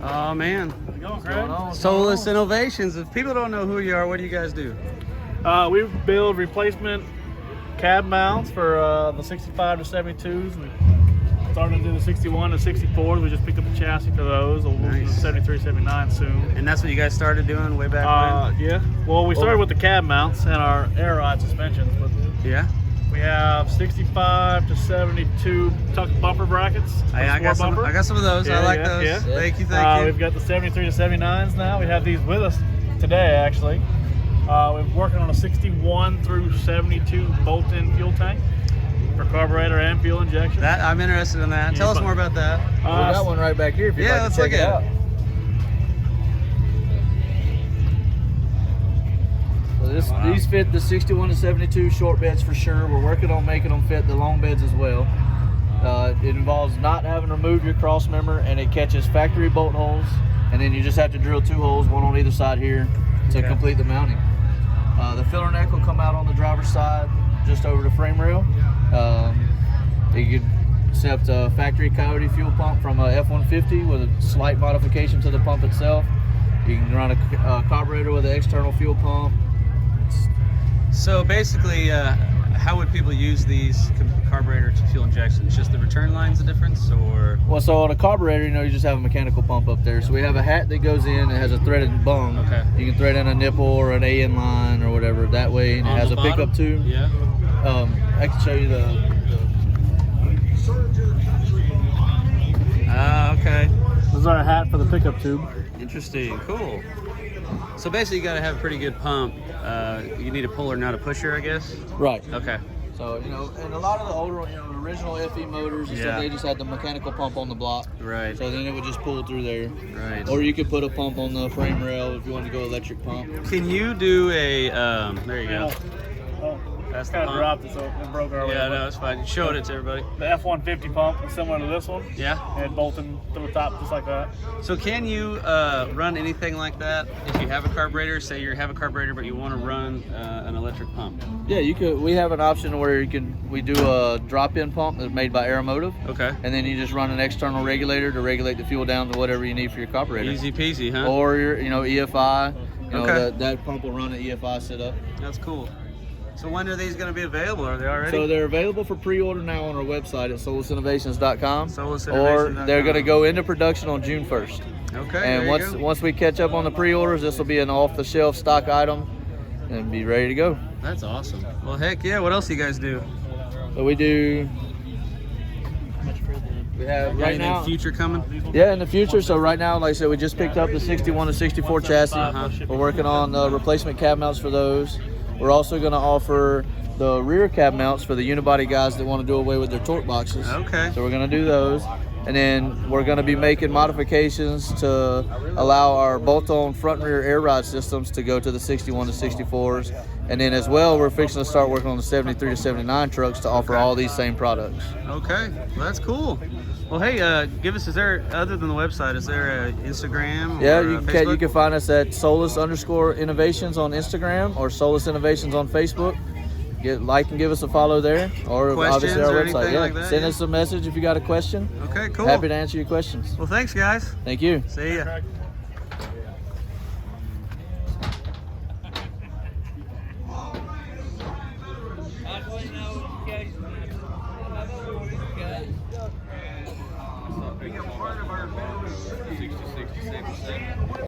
Oh man. How's it going, Craig? Soulless Innovations. If people don't know who you are, what do you guys do? We build replacement cab mounts for the 65 to 72s. We started to do the 61 to 64s. We just picked up a chassis for those. We'll do the 73, 79 soon. And that's what you guys started doing way back when? Yeah. Well, we started with the cab mounts and our air ride suspensions. But yeah. We have 65 to 72 tuck bumper brackets. I got some of those. Yeah, I like those. Yeah. Thank you. We've got the 73 to 79s now. We have these with us today, actually. We're working on a 61 through 72 bolt-in fuel tank for carburetor and fuel injection. I'm interested in that. Tell us more about that. We got one right back here if you'd like let's to check look it at out. it. These fit the 61 to 72 short beds for sure. We're working on making them fit the long beds as well. It involves not having to remove your cross member, and it catches factory bolt holes, and then you just have to drill 2 holes, one on either side here, to complete the mounting. The filler neck will come out on the driver's side just over the frame rail. You could accept a factory Coyote fuel pump from a F150 with a slight modification to the pump itself. You can run a carburetor with an external fuel pump. So basically, how would people use these carburetor to fuel injections? Just the return line's the difference, or? Well, so on a carburetor, you just have a mechanical pump up there. So we have a hat that goes in and has a threaded bung. Okay. You can thread in a nipple or an AN line or whatever that way, and it has a pickup tube. Yeah. I can show you the okay. This is our hat for the pickup tube. Interesting. Cool. So basically, you got to have a pretty good pump. You need a puller, not a pusher, I guess. Right. Okay. So and a lot of the older, original FE motors and stuff, they just had the mechanical pump on the block. Right. So then it would just pull through there. Right. Or you could put a pump on the frame rail if you want to go electric pump. Can you do a? There you go. Oh, That's the kind of pump. dropped it, so it broke our way. Yeah, no, it's fine. Show it to everybody. The F150 pump is similar to this one. Yeah. And bolting to the top just like that. So can you run anything like that if you have a carburetor? Say you have a carburetor, but you want to run an electric pump. Yeah, you could. We have an option where we do a drop-in pump that's made by Aeromotive. Okay. And then you just run an external regulator to regulate the fuel down to whatever you need for your carburetor. Easy peasy, huh? Or your, EFI. Okay. That pump will run an EFI setup. That's cool. So when are these going to be available? Are they already? So they're available for pre-order now on our website at soulessinnovations.com. Soulessinnovations.com. Or they're going to go into production on June 1st. Okay. And once we catch up on the pre-orders, this will be an off-the-shelf stock item and be ready to go. That's awesome. Well, heck yeah. What else do you guys do? So we have right Anything now. future coming? Yeah, in the future. So right now, like I said, we just picked up the 61 to 64 chassis. We're working on replacement cab mounts for those. We're also going to offer the rear cab mounts for the unibody guys that want to do away with their torque boxes. Okay. So we're going to do those. And then we're going to be making modifications to allow our bolt-on front and rear air ride systems to go to the 61 to 64s. And then as well, we're fixing to start working on the 73 to 79 trucks to offer all these same products. Okay. Well, that's cool. Well, hey, give us, other than the website, is there an Instagram or Yeah, Facebook? you can find us at Soulless_innovations on Instagram or Soulless Innovations on Facebook. Like and give us a follow there, or Questions obviously our or website. anything like that, Send us a message if you got a question. Okay, cool. Happy to answer your questions. Well, thanks, guys. Thank you. See ya.